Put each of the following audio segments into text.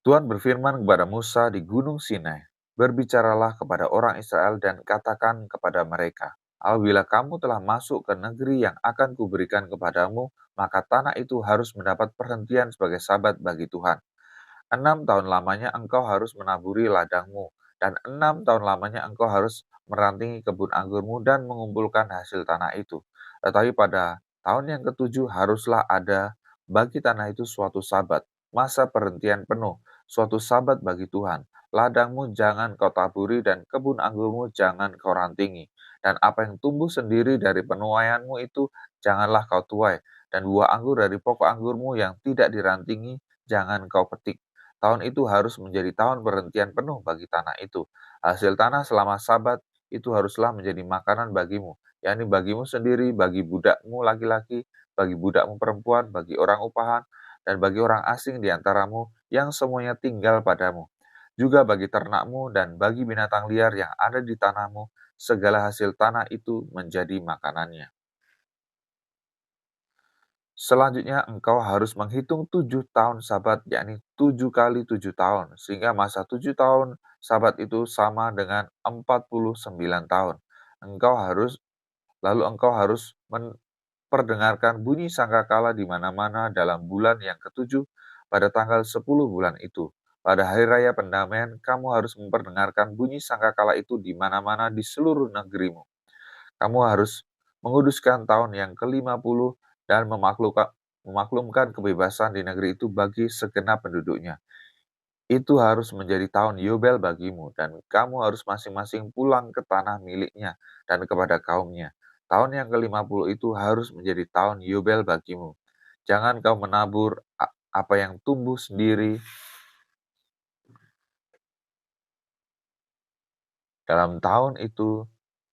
Tuhan berfirman kepada Musa di Gunung Sinai, "Berbicaralah kepada orang Israel dan katakan kepada mereka, apabila kamu telah masuk ke negeri yang akan kuberikan kepadamu, maka tanah itu harus mendapat perhentian sebagai sabat bagi Tuhan. 6 tahun lamanya engkau harus menaburi ladangmu, dan 6 tahun lamanya engkau harus merantingi kebun anggurmu dan mengumpulkan hasil tanah itu. Tetapi pada tahun yang ketujuh haruslah ada bagi tanah itu suatu sabat, masa perhentian penuh, suatu sabat bagi Tuhan. Ladangmu jangan kau taburi dan kebun anggurmu jangan kau rantingi. Dan apa yang tumbuh sendiri dari penuaianmu itu janganlah kau tuai. Dan buah anggur dari pokok anggurmu yang tidak dirantingi jangan kau petik. Tahun itu harus menjadi tahun perhentian penuh bagi tanah itu. Hasil tanah selama Sabat itu haruslah menjadi makanan bagimu, yakni bagimu sendiri, bagi budakmu laki-laki, bagi budakmu perempuan, bagi orang upahan, dan bagi orang asing di antaramu yang semuanya tinggal padamu. Juga bagi ternakmu dan bagi binatang liar yang ada di tanahmu, segala hasil tanah itu menjadi makanannya. Selanjutnya engkau harus menghitung 7 tahun Sabat, yakni 7 kali 7 tahun, sehingga masa 7 tahun Sabat itu sama dengan 49 tahun. Engkau harus Lalu engkau harus memperdengarkan bunyi sangkakala di mana-mana dalam bulan yang ketujuh pada tanggal 10 bulan itu. Pada hari raya pendamaian, kamu harus memperdengarkan bunyi sangkakala itu di mana-mana di seluruh negerimu. Kamu harus menguduskan tahun yang ke-50 dan memaklumkan kebebasan di negeri itu bagi segenap penduduknya. Itu harus menjadi tahun Yobel bagimu, dan kamu harus masing-masing pulang ke tanah miliknya dan kepada kaumnya. Tahun yang ke-50 itu harus menjadi tahun Yobel bagimu. Jangan kau menabur apa yang tumbuh sendiri dalam tahun itu,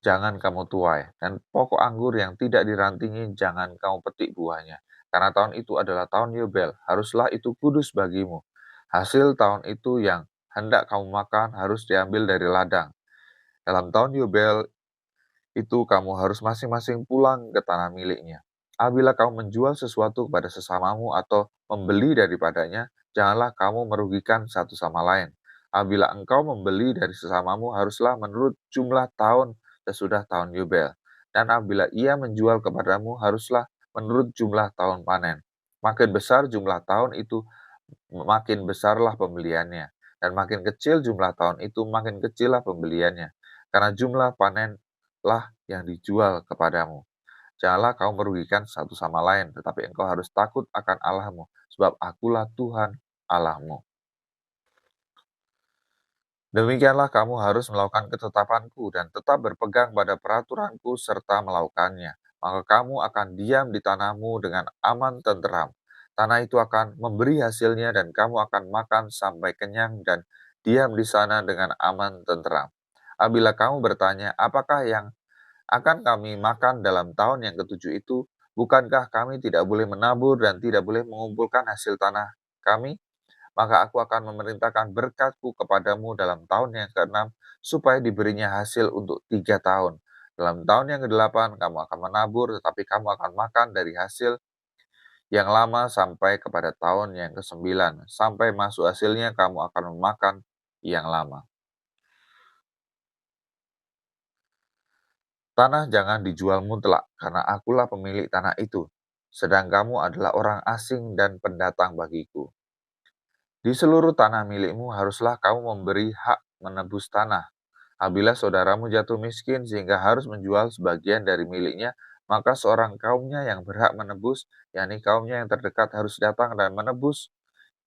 jangan kamu tuai, dan pokok anggur yang tidak dirantingi jangan kamu petik buahnya. Karena tahun itu adalah tahun Yobel, haruslah itu kudus bagimu. Hasil tahun itu yang hendak kamu makan harus diambil dari ladang. Dalam tahun Yobel itu kamu harus masing-masing pulang ke tanah miliknya. Apabila kamu menjual sesuatu kepada sesamamu atau membeli daripadanya, janganlah kamu merugikan satu sama lain. Apabila engkau membeli dari sesamamu, haruslah menurut jumlah tahun sesudah tahun Yobel. Dan apabila ia menjual kepadamu, haruslah menurut jumlah tahun panen. Makin besar jumlah tahun itu, makin besarlah pembeliannya. Dan makin kecil jumlah tahun itu, makin kecillah pembeliannya. Karena jumlah panenlah yang dijual kepadamu. Janganlah kau merugikan satu sama lain, tetapi engkau harus takut akan Allahmu, sebab akulah Tuhan Allahmu. Demikianlah kamu harus melakukan ketetapanku dan tetap berpegang pada peraturanku serta melakukannya. Maka kamu akan diam di tanahmu dengan aman tenteram. Tanah itu akan memberi hasilnya dan kamu akan makan sampai kenyang dan diam di sana dengan aman tenteram. Apabila kamu bertanya, apakah yang akan kami makan dalam tahun yang ketujuh itu? Bukankah kami tidak boleh menabur dan tidak boleh mengumpulkan hasil tanah kami? Maka aku akan memerintahkan berkatku kepadamu dalam tahun yang ke-6, supaya diberinya hasil untuk 3 tahun. Dalam tahun yang ke-8, kamu akan menabur, tetapi kamu akan makan dari hasil yang lama sampai kepada tahun yang ke-9. Sampai masuk hasilnya, kamu akan memakan yang lama. Tanah jangan dijual mutlak, karena akulah pemilik tanah itu, sedang kamu adalah orang asing dan pendatang bagiku. Di seluruh tanah milikmu haruslah kamu memberi hak menebus tanah. Apabila saudaramu jatuh miskin sehingga harus menjual sebagian dari miliknya, maka seorang kaumnya yang berhak menebus, yakni kaumnya yang terdekat, harus datang dan menebus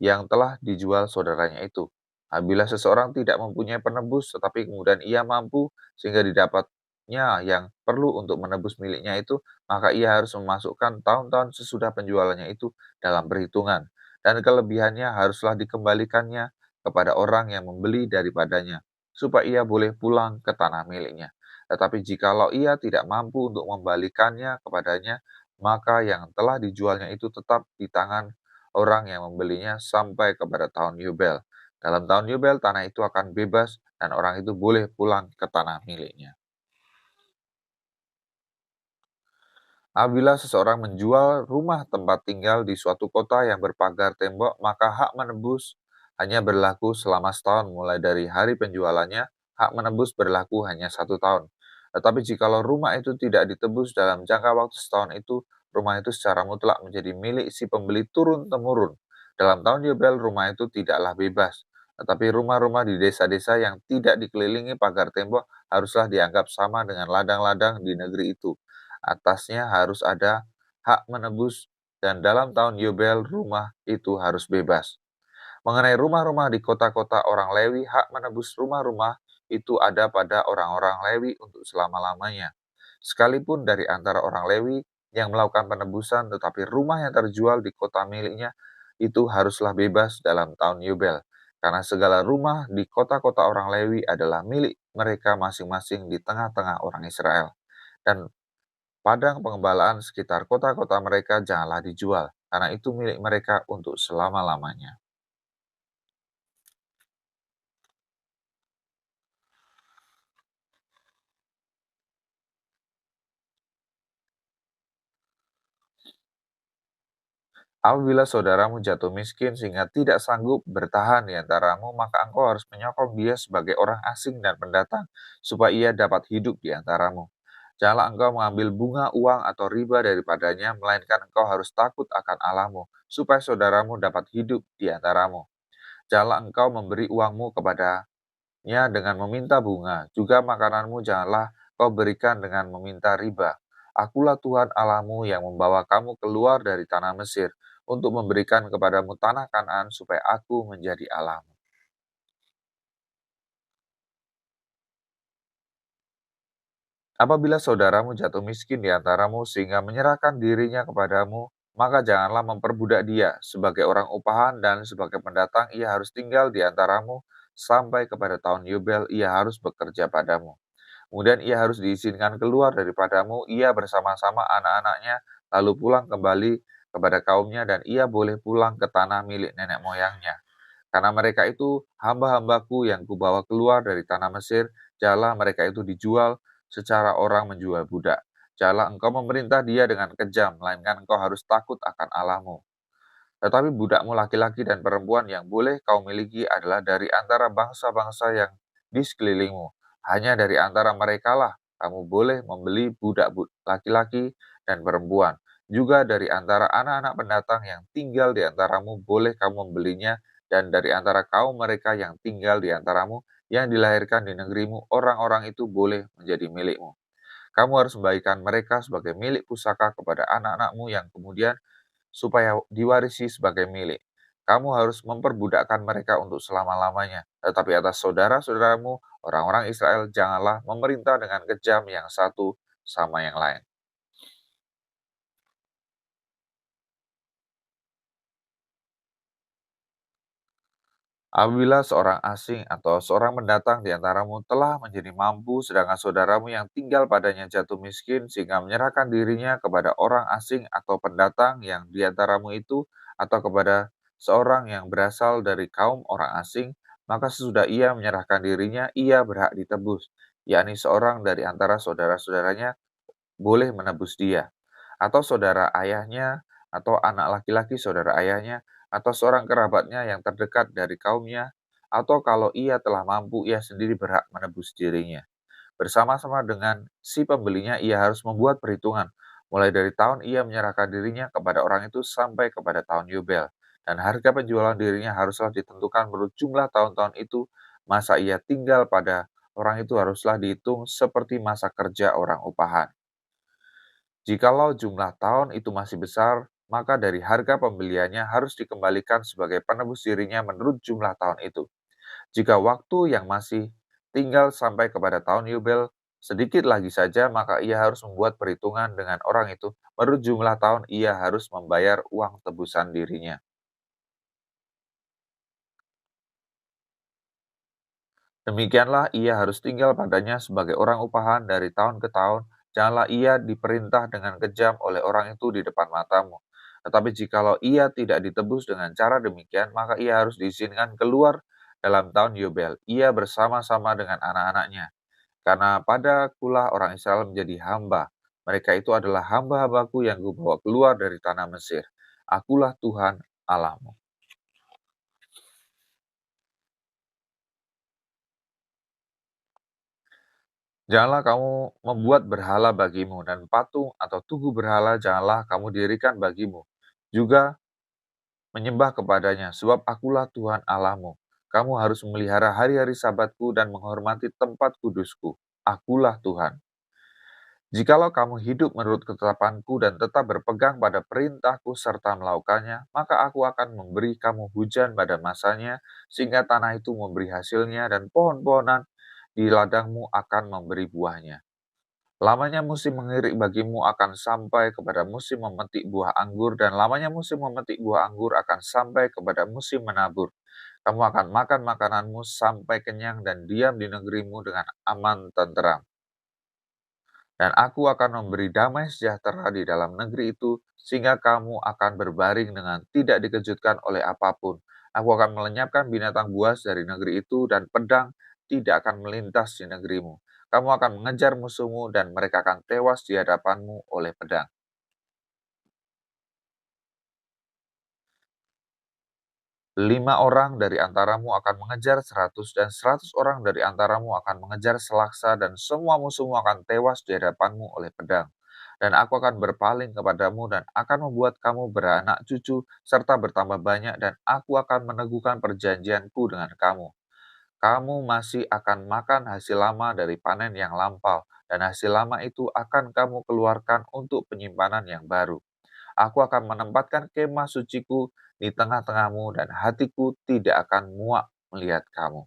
yang telah dijual saudaranya itu. Apabila seseorang tidak mempunyai penebus, tetapi kemudian ia mampu sehingga didapatnya yang perlu untuk menebus miliknya itu, maka ia harus memasukkan tahun-tahun sesudah penjualannya itu dalam perhitungan, dan kelebihannya haruslah dikembalikannya kepada orang yang membeli daripadanya, supaya ia boleh pulang ke tanah miliknya. Tetapi jikalau ia tidak mampu untuk membalikannya kepadanya, maka yang telah dijualnya itu tetap di tangan orang yang membelinya sampai kepada tahun Yobel. Dalam tahun Yobel, tanah itu akan bebas dan orang itu boleh pulang ke tanah miliknya. Apabila seseorang menjual rumah tempat tinggal di suatu kota yang berpagar tembok, maka hak menebus hanya berlaku selama setahun mulai dari hari penjualannya, hak menebus berlaku hanya 1 tahun. Tetapi jikalau rumah itu tidak ditebus dalam jangka waktu setahun itu, rumah itu secara mutlak menjadi milik si pembeli turun-temurun. Dalam tahun Yobel, rumah itu tidaklah bebas. Tetapi rumah-rumah di desa-desa yang tidak dikelilingi pagar tembok haruslah dianggap sama dengan ladang-ladang di negeri itu. Atasnya harus ada hak menebus dan dalam tahun Yobel rumah itu harus bebas. Mengenai rumah-rumah di kota-kota orang Lewi, hak menebus rumah-rumah itu ada pada orang-orang Lewi untuk selama-lamanya. Sekalipun dari antara orang Lewi yang melakukan penebusan, tetapi rumah yang terjual di kota miliknya itu haruslah bebas dalam tahun Yubel. Karena segala rumah di kota-kota orang Lewi adalah milik mereka masing-masing di tengah-tengah orang Israel. Dan padang pengembalaan sekitar kota-kota mereka janganlah dijual, karena itu milik mereka untuk selama-lamanya. Apabila saudaramu jatuh miskin sehingga tidak sanggup bertahan di antaramu, maka engkau harus menyokong dia sebagai orang asing dan pendatang, supaya ia dapat hidup di antaramu. Janganlah engkau mengambil bunga, uang, atau riba daripadanya, melainkan engkau harus takut akan Allahmu, supaya saudaramu dapat hidup di antaramu. Janganlah engkau memberi uangmu kepadanya dengan meminta bunga, juga makananmu janganlah kau berikan dengan meminta riba. Akulah Tuhan Allahmu yang membawa kamu keluar dari tanah Mesir, untuk memberikan kepadamu tanah Kanaan supaya aku menjadi Allahmu. Apabila saudaramu jatuh miskin di antaramu sehingga menyerahkan dirinya kepadamu, maka janganlah memperbudak dia. Sebagai orang upahan dan sebagai pendatang, ia harus tinggal di antaramu sampai kepada tahun Yubel, ia harus bekerja padamu. Kemudian ia harus diizinkan keluar daripadamu, ia bersama-sama anak-anaknya, lalu pulang kembali kepada kaumnya, dan ia boleh pulang ke tanah milik nenek moyangnya. Karena mereka itu hamba-hambaku yang kubawa keluar dari tanah Mesir, janganlah mereka itu dijual secara orang menjual budak. Janganlah engkau memerintah dia dengan kejam, melainkan engkau harus takut akan Allahmu. Tetapi budakmu laki-laki dan perempuan yang boleh kau miliki adalah dari antara bangsa-bangsa yang di sekelilingmu. Hanya dari antara merekalah kamu boleh membeli budak laki-laki dan perempuan. Juga dari antara anak-anak pendatang yang tinggal di antaramu boleh kamu membelinya, dan dari antara kaum mereka yang tinggal di antaramu yang dilahirkan di negerimu, orang-orang itu boleh menjadi milikmu. Kamu harus membagikan mereka sebagai milik pusaka kepada anak-anakmu yang kemudian supaya diwarisi sebagai milik. Kamu harus memperbudakkan mereka untuk selama-lamanya. Tetapi atas saudara-saudaramu, orang-orang Israel, janganlah memerintah dengan kejam yang satu sama yang lain. Apabila seorang asing atau seorang pendatang di antaramu telah menjadi mampu, sedangkan saudaramu yang tinggal padanya jatuh miskin, sehingga menyerahkan dirinya kepada orang asing atau pendatang yang di antaramu itu, atau kepada seorang yang berasal dari kaum orang asing, maka sesudah ia menyerahkan dirinya, ia berhak ditebus, yakni seorang dari antara saudara-saudaranya boleh menebus dia, atau saudara ayahnya, atau anak laki-laki saudara ayahnya, atau seorang kerabatnya yang terdekat dari kaumnya, atau kalau ia telah mampu, ia sendiri berhak menebus dirinya. Bersama-sama dengan si pembelinya, ia harus membuat perhitungan, mulai dari tahun ia menyerahkan dirinya kepada orang itu sampai kepada tahun Yubel. Dan harga penjualan dirinya haruslah ditentukan menurut jumlah tahun-tahun itu, masa ia tinggal pada orang itu haruslah dihitung seperti masa kerja orang upahan. Jikalau jumlah tahun itu masih besar, maka dari harga pembeliannya harus dikembalikan sebagai penebus dirinya menurut jumlah tahun itu. Jika waktu yang masih tinggal sampai kepada tahun Yubel sedikit lagi saja, maka ia harus membuat perhitungan dengan orang itu. Menurut jumlah tahun, ia harus membayar uang tebusan dirinya. Demikianlah ia harus tinggal padanya sebagai orang upahan dari tahun ke tahun. Janganlah ia diperintah dengan kejam oleh orang itu di depan matamu. Tetapi jikalau ia tidak ditebus dengan cara demikian, maka ia harus diizinkan keluar dalam tahun Yobel. Ia bersama-sama dengan anak-anaknya. Karena pada kulah orang Israel menjadi hamba. Mereka itu adalah hamba-hambaku yang kubawa keluar dari tanah Mesir. Akulah Tuhan Allahmu. Janganlah kamu membuat berhala bagimu, dan patung atau tugu berhala janganlah kamu dirikan bagimu. Juga menyembah kepadanya, sebab akulah Tuhan Allahmu. Kamu harus memelihara hari-hari Sabatku dan menghormati tempat kudusku. Akulah Tuhan. Jikalau kamu hidup menurut ketetapanku dan tetap berpegang pada perintahku serta melakukannya, maka aku akan memberi kamu hujan pada masanya, sehingga tanah itu memberi hasilnya dan pohon-pohonan di ladangmu akan memberi buahnya. Lamanya musim mengirik bagimu akan sampai kepada musim memetik buah anggur, dan lamanya musim memetik buah anggur akan sampai kepada musim menabur. Kamu akan makan makananmu sampai kenyang dan diam di negerimu dengan aman tenteram. Dan aku akan memberi damai sejahtera di dalam negeri itu, sehingga kamu akan berbaring dengan tidak dikejutkan oleh apapun. Aku akan melenyapkan binatang buas dari negeri itu, dan pedang tidak akan melintas di negerimu. Kamu akan mengejar musuhmu, dan mereka akan tewas di hadapanmu oleh pedang. 5 orang dari antaramu akan mengejar 100, dan 100 orang dari antaramu akan mengejar selaksa, dan semua musuhmu akan tewas di hadapanmu oleh pedang. Dan aku akan berpaling kepadamu dan akan membuat kamu beranak cucu serta bertambah banyak, dan aku akan meneguhkan perjanjianku dengan kamu. Kamu masih akan makan hasil lama dari panen yang lampau, dan hasil lama itu akan kamu keluarkan untuk penyimpanan yang baru. Aku akan menempatkan kemah suciku di tengah-tengahmu, dan hatiku tidak akan muak melihat kamu.